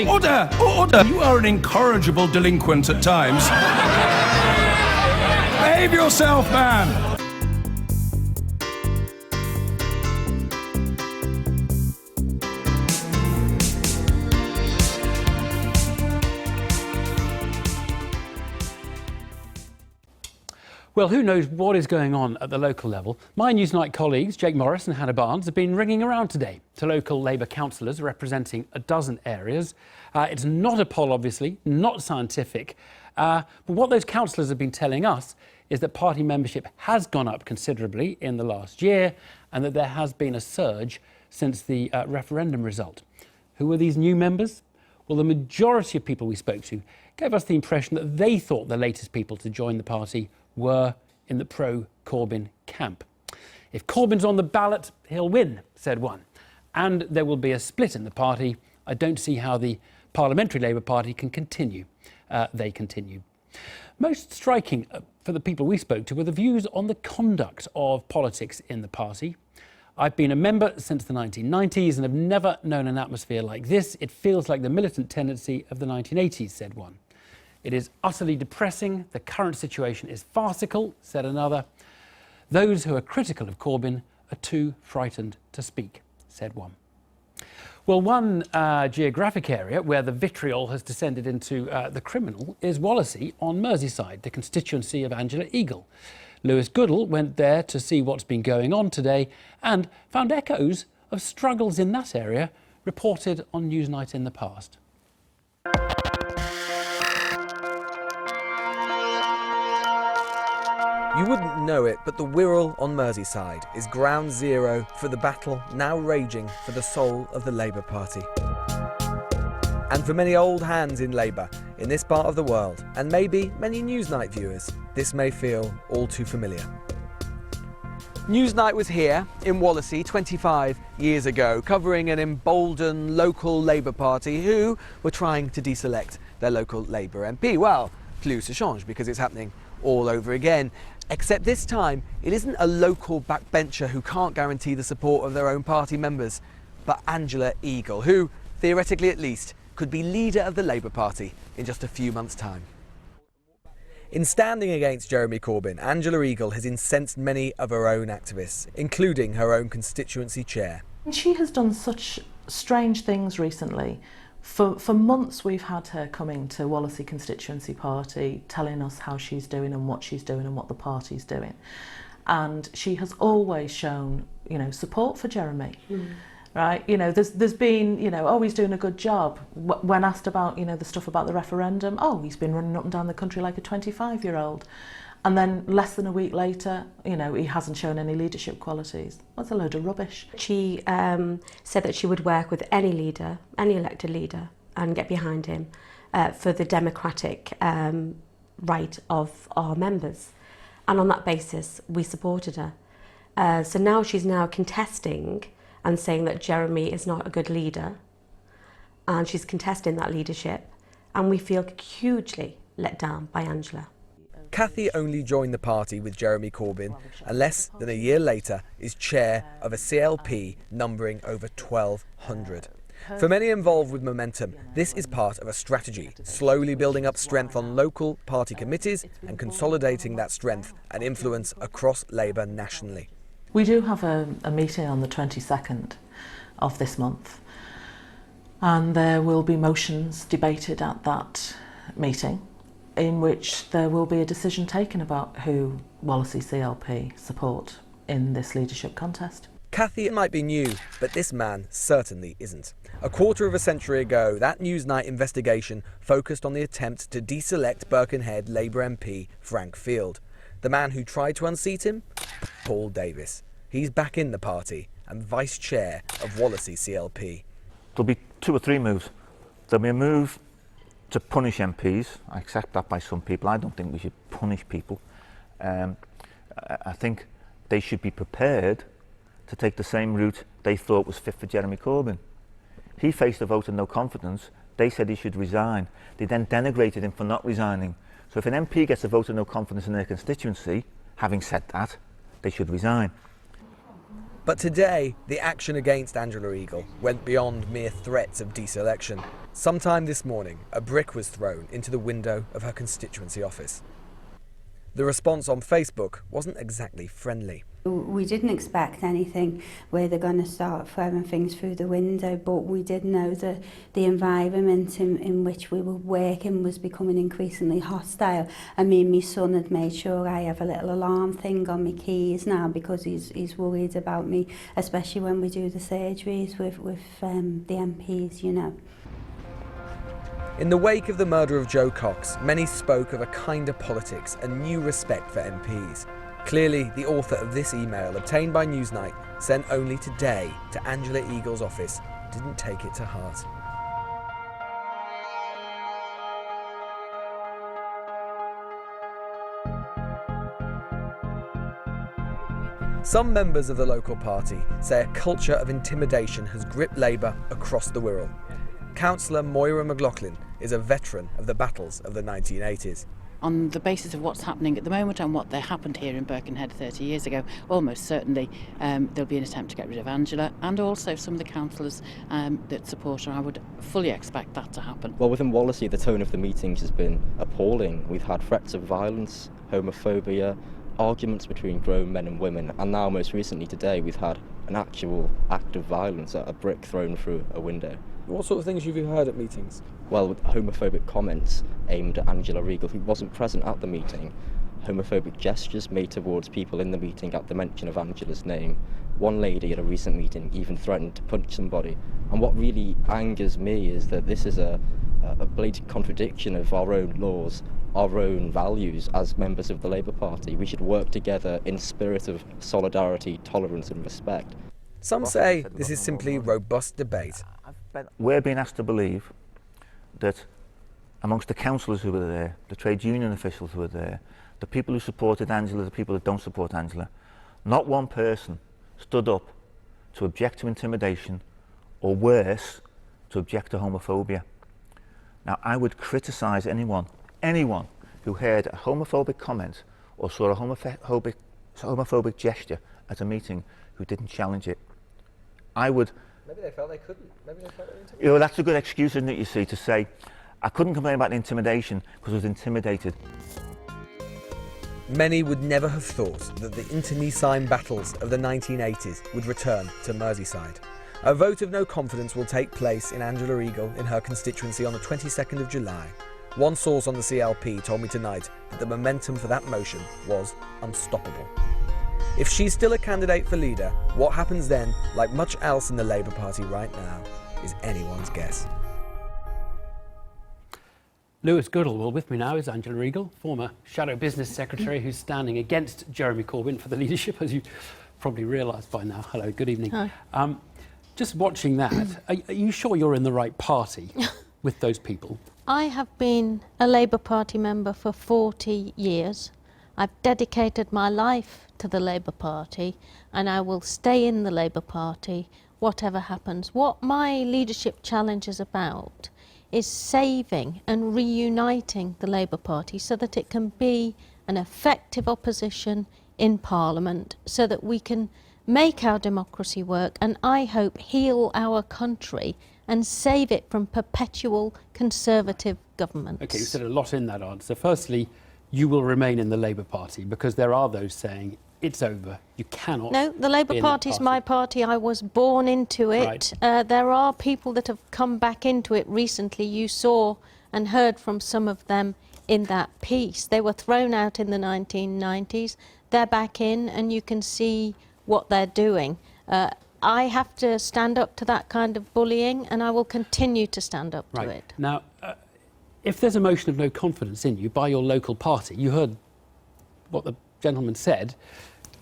Order! Order! You are an incorrigible delinquent at times. Behave yourself, man! Well, who knows what is going on at the local level? My Newsnight colleagues, Jake Morris and Hannah Barnes, have been ringing around today to local Labour councillors representing a dozen areas. It's not a poll, obviously, not scientific. But what those councillors have been telling us is that party membership has gone up considerably in the last year and that there has been a surge since the referendum result. Who are these new members? Well, the majority of people we spoke to gave us the impression that they thought the latest people to join the party were in the pro-Corbyn camp. If Corbyn's on the ballot, he'll win, said one. And there will be a split in the party. I don't see how the Parliamentary Labour Party can continue. They continue. Most striking for the people we spoke to were the views on the conduct of politics in the party. I've been a member since the 1990s and have never known an atmosphere like this. It feels like the militant tendency of the 1980s, said one. It is utterly depressing. The current situation is farcical, said another. Those who are critical of Corbyn are too frightened to speak, said one. Well, one geographic area where the vitriol has descended into the criminal is Wallasey on Merseyside, the constituency of Angela Eagle. Lewis Goodall went there to see what's been going on today and found echoes of struggles in that area reported on Newsnight in the past. You wouldn't know it, but the Wirral on Merseyside is ground zero for the battle now raging for the soul of the Labour Party. And for many old hands in Labour in this part of the world, and maybe many Newsnight viewers, this may feel all too familiar. Newsnight was here in Wallasey 25 years ago, covering an emboldened local Labour Party who were trying to deselect their local Labour MP. Well, plus ça change, because it's happening all over again. Except this time, it isn't a local backbencher who can't guarantee the support of their own party members, but Angela Eagle, who, theoretically at least, could be leader of the Labour Party in just a few months' time. In standing against Jeremy Corbyn, Angela Eagle has incensed many of her own activists, including her own constituency chair. She has done such strange things recently. For months we've had her coming to Wallasey Constituency Party telling us how she's doing and what the party's doing. And she has always shown, support for Jeremy. Right? There's been, oh, he's doing a good job. When asked about, the stuff about the referendum, oh, he's been running up and down the country like a 25-year-old. And then less than a week later, he hasn't shown any leadership qualities. That's a load of rubbish. She said that she would work with any leader, any elected leader, and get behind him for the democratic right of our members. And on that basis, we supported her. So now she's contesting and saying that Jeremy is not a good leader. And she's contesting that leadership. And we feel hugely let down by Angela. Cathy only joined the party with Jeremy Corbyn and less than a year later is chair of a CLP numbering over 1,200. For many involved with Momentum, this is part of a strategy, slowly building up strength on local party committees and consolidating that strength and influence across Labour nationally. We do have a meeting on the 22nd of this month, and there will be motions debated at that meeting, in which there will be a decision taken about who Wallasey CLP support in this leadership contest. Cathy might be new, but this man certainly isn't. A quarter of a century ago, that Newsnight investigation focused on the attempt to deselect Birkenhead Labour MP Frank Field. The man who tried to unseat him? Paul Davis. He's back in the party and vice chair of Wallasey CLP. There'll be 2 or 3 moves. There'll be a move to punish MPs. I accept that by some people. I don't think we should punish people. I think they should be prepared to take the same route they thought was fit for Jeremy Corbyn. He faced a vote of no confidence. They said he should resign. They then denigrated him for not resigning. So if an MP gets a vote of no confidence in their constituency, having said that, they should resign. But today, the action against Angela Eagle went beyond mere threats of deselection. Sometime this morning, a brick was thrown into the window of her constituency office. The response on Facebook wasn't exactly friendly. We didn't expect anything where they're going to start throwing things through the window, but we did know that the environment in which we were working was becoming increasingly hostile. I mean, my son had made sure I have a little alarm thing on my keys now because he's worried about me, especially when we do the surgeries with the MPs, you know. In the wake of the murder of Joe Cox, many spoke of a kinder politics and new respect for MPs. Clearly, the author of this email, obtained by Newsnight, sent only today to Angela Eagle's office, didn't take it to heart. Some members of the local party say a culture of intimidation has gripped Labour across the Wirral. Councillor Moira McLaughlin is a veteran of the battles of the 1980s. On the basis of what's happening at the moment and what happened here in Birkenhead 30 years ago, almost certainly there'll be an attempt to get rid of Angela, and also some of the councillors that support her. I would fully expect that to happen. Well, within Wallasey, the tone of the meetings has been appalling. We've had threats of violence, homophobia, arguments between grown men and women, and now most recently today we've had an actual act of violence, a brick thrown through a window. What sort of things have you heard at meetings? Well, with homophobic comments aimed at Angela Eagle, who wasn't present at the meeting, homophobic gestures made towards people in the meeting at the mention of Angela's name. One lady at a recent meeting even threatened to punch somebody. And what really angers me is that this is a blatant contradiction of our own laws, our own values as members of the Labour Party. We should work together in spirit of solidarity, tolerance and respect. Some say this is simply robust debate. We're being asked to believe that amongst the councillors who were there, the trade union officials who were there, the people who supported Angela, the people that don't support Angela, not one person stood up to object to intimidation, or worse, to object to homophobia. Now, I would criticise anyone who heard a homophobic comment or saw a homophobic gesture at a meeting who didn't challenge it. I would... Maybe they felt they couldn't. Maybe they felt they were intimidated. You know, that's a good excuse, isn't it, you see, to say, I couldn't complain about the intimidation because I was intimidated. Many would never have thought that the internecine battles of the 1980s would return to Merseyside. A vote of no confidence will take place in Angela Eagle in her constituency on the 22nd of July. One source on the CLP told me tonight that the momentum for that motion was unstoppable. If she's still a candidate for leader, what happens then, like much else in the Labour Party right now, is anyone's guess. Lewis Goodall. Well, with me now is Angela Eagle, former Shadow Business Secretary, who's standing against Jeremy Corbyn for the leadership, as you probably realised by now. Hello, good evening. Hi. Just watching that, are you sure you're in the right party with those people? I have been a Labour Party member for 40 years. I've dedicated my life to the Labour Party, and I will stay in the Labour Party whatever happens. What my leadership challenge is about is saving and reuniting the Labour Party so that it can be an effective opposition in Parliament, so that we can make our democracy work and, I hope, heal our country and save it from perpetual Conservative governments. OK, you said a lot in that answer. Firstly, you will remain in the Labour Party because there are those saying it's over, you cannot. No, the Labour Party is my party. I was born into it. Right. There are people that have come back into it recently. You saw and heard from some of them in that piece. They were thrown out in the 1990s. They're back in, and you can see what they're doing. I have to stand up to that kind of bullying, and I will continue to stand up to it. Now, if there's a motion of no confidence in you by your local party, you heard what the gentleman said.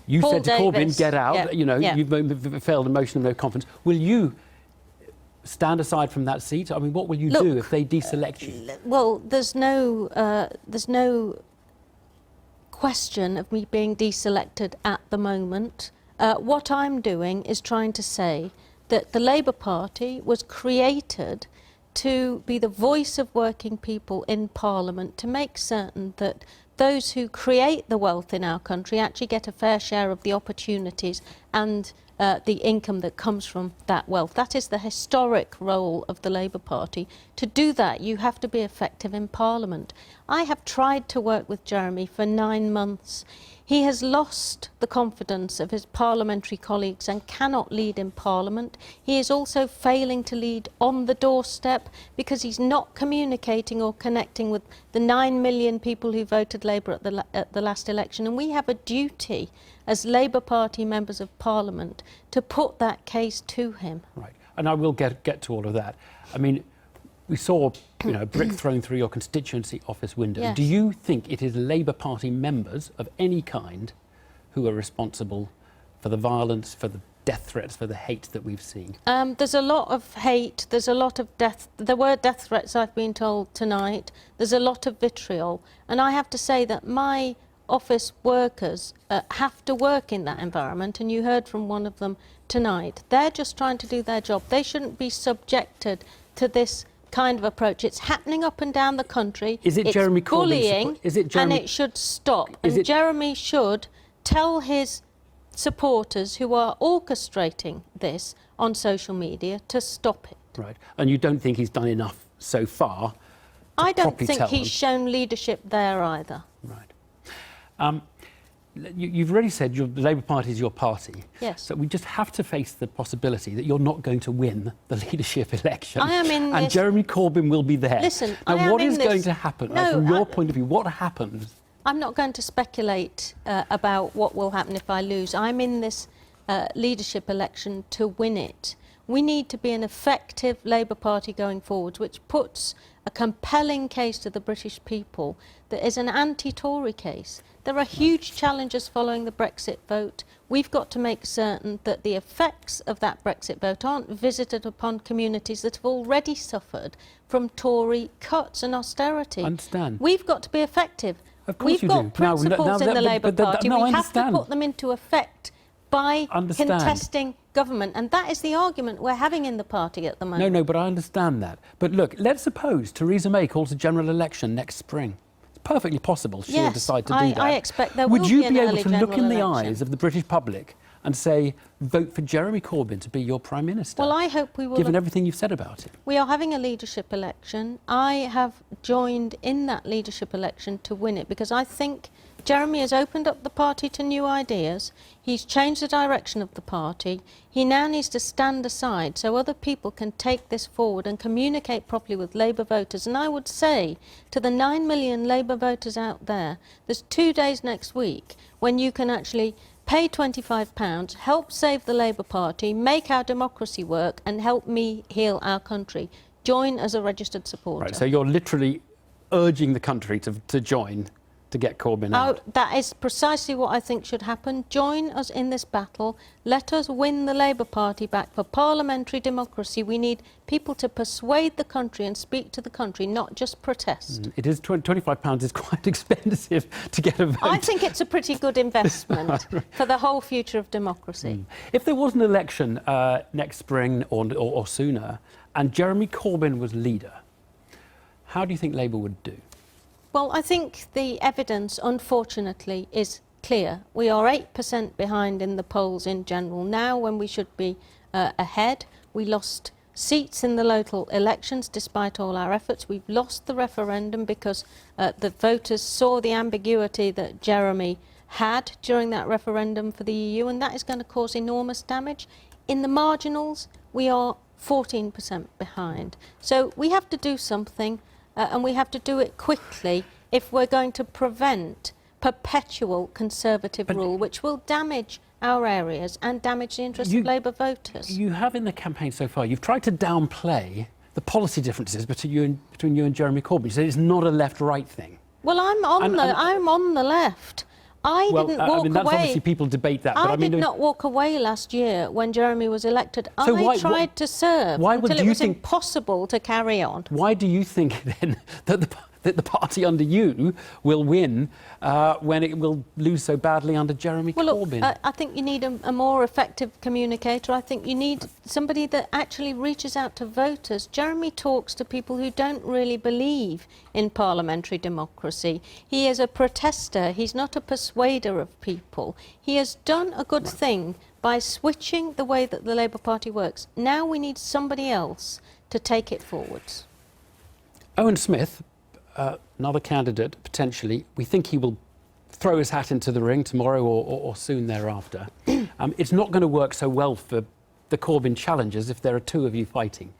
You Paul said to Davis. Corbyn, get out, Yeah. you know, Yeah. you've failed a motion of no confidence. Will you stand aside from that seat? I mean, what will you do if they deselect you? Well, there's no question of me being deselected at the moment. What I'm doing is trying to say that the Labour Party was created to be the voice of working people in Parliament, to make certain that those who create the wealth in our country actually get a fair share of the opportunities and the income that comes from that wealth. That is the historic role of the Labour Party. To do that, you have to be effective in Parliament. I have tried to work with Jeremy for 9 months. He has lost the confidence of his parliamentary colleagues and cannot lead in Parliament. He is also failing to lead on the doorstep because he's not communicating or connecting with the 9 million people who voted Labour at the last election. And we have a duty as Labour Party members of Parliament to put that case to him. Right, and I will get to all of that. I mean, we saw, a brick thrown through your constituency office window. Yes. Do you think it is Labour Party members of any kind who are responsible for the violence, for the death threats, for the hate that we've seen? There's a lot of hate, there's a lot of death. There were death threats, I've been told, tonight. There's a lot of vitriol. And I have to say that my office workers have to work in that environment, and you heard from one of them tonight. They're just trying to do their job. They shouldn't be subjected to this kind of approach. It's happening up and down the country. Is it it's Jeremy Corbyn's bullying, is it Jeremy, and it should stop. And Jeremy should tell his supporters who are orchestrating this on social media to stop it. Right, and you don't think he's done enough so far? I don't think he's shown leadership there either. Right. You've already said the Labour Party is your party. Yes. So we just have to face the possibility that you're not going to win the leadership election. I am in and this... Jeremy Corbyn will be there. Listen, now, what is going to happen? From your point of view, what happens? I'm not going to speculate about what will happen if I lose. I'm in this leadership election to win it. We need to be an effective Labour Party going forward, which puts a compelling case to the British people that is an anti-Tory case. There are huge challenges following the Brexit vote. We've got to make certain that the effects of that Brexit vote aren't visited upon communities that have already suffered from Tory cuts and austerity. I understand. We've got to be effective. Of course We've got principles in the Labour Party. We have to put them into effect by contesting government, and that is the argument we're having in the party at the moment. No, but I understand that. But look, let's suppose Theresa May calls a general election next spring. It's perfectly possible she'll decide to do that. I expect there will be an early Would you be able to look in the election. eyes of the British public and say, vote for Jeremy Corbyn to be your Prime Minister? Well, I hope we will. Given everything you've said about it. We are having a leadership election. I have joined in that leadership election to win it because I think Jeremy has opened up the party to new ideas. He's changed the direction of the party. He now needs to stand aside so other people can take this forward and communicate properly with Labour voters. And I would say to the 9 million Labour voters out there, there's 2 days next week when you can actually pay £25, help save the Labour Party, make our democracy work and help me heal our country. Join as a registered supporter. Right, so you're literally urging the country to join to get Corbyn out. That is precisely what I think should happen. Join us in this battle. Let us win the Labour Party back for parliamentary democracy. We need people to persuade the country and speak to the country, not just protest. It is £25 is quite expensive to get a vote. I think it's a pretty good investment for the whole future of democracy. If there was an election next spring or sooner and Jeremy Corbyn was leader, how do you think Labour would do? Well, I think the evidence, unfortunately, is clear. We are 8% behind in the polls in general now when we should be ahead. We lost seats in the local elections despite all our efforts. We've lost the referendum because the voters saw the ambiguity that Jeremy had during that referendum for the EU, and that is going to cause enormous damage. In the marginals, we are 14% behind. So we have to do something. And we have to do it quickly if we're going to prevent perpetual Conservative rule, which will damage our areas and damage the interests of Labour voters. You have in the campaign so far, you've tried to downplay the policy differences between you and Jeremy Corbyn. You said it's not a left-right thing. Well, I'm on the left. I didn't walk that's away. Obviously people debate that. I did not walk away last year when Jeremy was elected. So I tried to serve until it was impossible to carry on. Why do you think then that that the party under you will win when it will lose so badly under Jeremy Corbyn? Look, I think you need a more effective communicator. I think you need somebody that actually reaches out to voters. Jeremy talks to people who don't really believe in parliamentary democracy. He is a protester. He's not a persuader of people. He has done a good thing by switching the way that the Labour Party works. Now we need somebody else to take it forwards. Owen Smith, another candidate, potentially, we think he will throw his hat into the ring tomorrow or soon thereafter. It's not going to work so well for the Corbyn challengers if there are two of you fighting.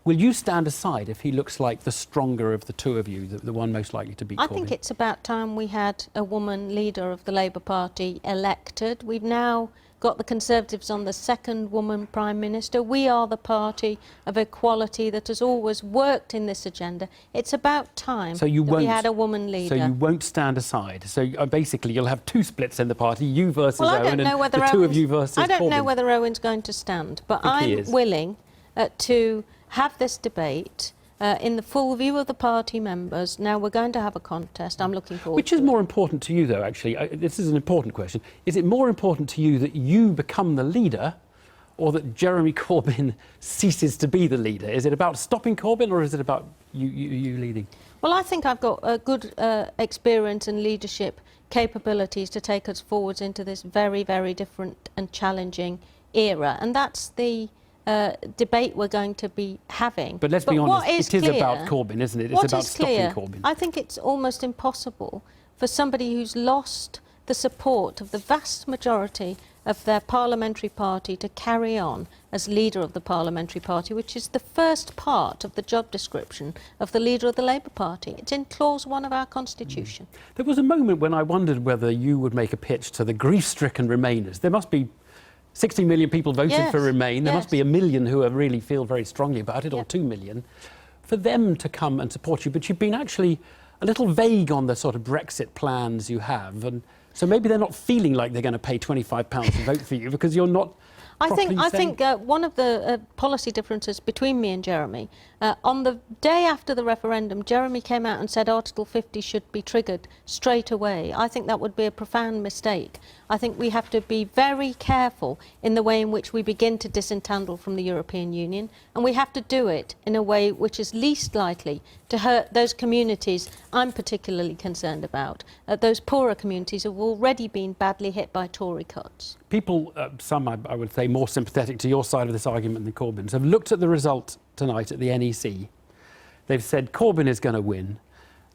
Will you stand aside if he looks like the stronger of the two of you, the one most likely to beat Corbyn? I think it's about time we had a woman leader of the Labour Party elected. We've now got the Conservatives on the second woman Prime Minister. We are the party of equality that has always worked in this agenda. It's about time that we had a woman leader. So you won't stand aside. So basically you'll have two splits in the party, you versus Owen and the two of you versus Corbyn. I don't know whether Owen's going to stand, but I'm willing to have this debate in the full view of the party members. Now we're going to have a contest. I'm looking forward to it. Which is more important to you, though, actually? This is an important question. Is it more important to you that you become the leader or that Jeremy Corbyn ceases to be the leader? Is it about stopping Corbyn or is it about you leading? Well, I think I've got a good experience and leadership capabilities to take us forwards into this very, very different and challenging era. And that's the debate we're going to be having. But let's be honest, it is about Corbyn, isn't it? It's about stopping Corbyn. I think it's almost impossible for somebody who's lost the support of the vast majority of their parliamentary party to carry on as leader of the parliamentary party, which is the first part of the job description of the leader of the Labour Party. It's in clause 1 of our constitution. There was a moment when I wondered whether you would make a pitch to the grief-stricken Remainers. There must be 60 million people voted for Remain. There must be 1 million who really feel very strongly about it, or 2 million, for them to come and support you. But you've been actually a little vague on the sort of Brexit plans you have. And so maybe they're not feeling like they're going to pay £25 to vote for you because you're not I think one of the policy differences between me and Jeremy, on the day after the referendum, Jeremy came out and said Article 50 should be triggered straight away. I think that would be a profound mistake. I think we have to be very careful in the way in which we begin to disentangle from the European Union, and we have to do it in a way which is least likely to hurt those communities I'm particularly concerned about, those poorer communities who have already been badly hit by Tory cuts. People, some I would say more sympathetic to your side of this argument than Corbyn's, have looked at the result tonight at the NEC. They've said Corbyn is going to win.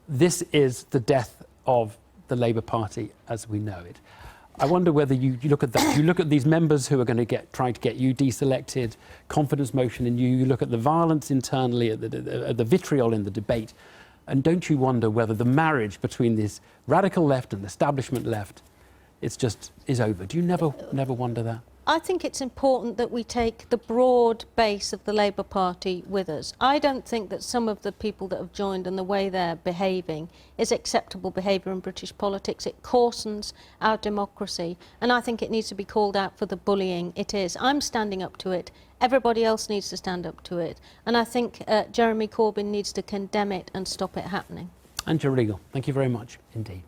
This is the death of the Labour Party as we know it. I wonder whether you look at that. You look at these members who are going to trying to get you deselected, confidence motion in you. You look at the violence internally, at the vitriol in the debate, and don't you wonder whether the marriage between this radical left and the establishment left is over? Do you never wonder that? I think it's important that we take the broad base of the Labour Party with us. I don't think that some of the people that have joined and the way they're behaving is acceptable behaviour in British politics. It coarsens our democracy, and I think it needs to be called out for the bullying it is. I'm standing up to it. Everybody else needs to stand up to it. And I think Jeremy Corbyn needs to condemn it and stop it happening. Angela Eagle, thank you very much indeed.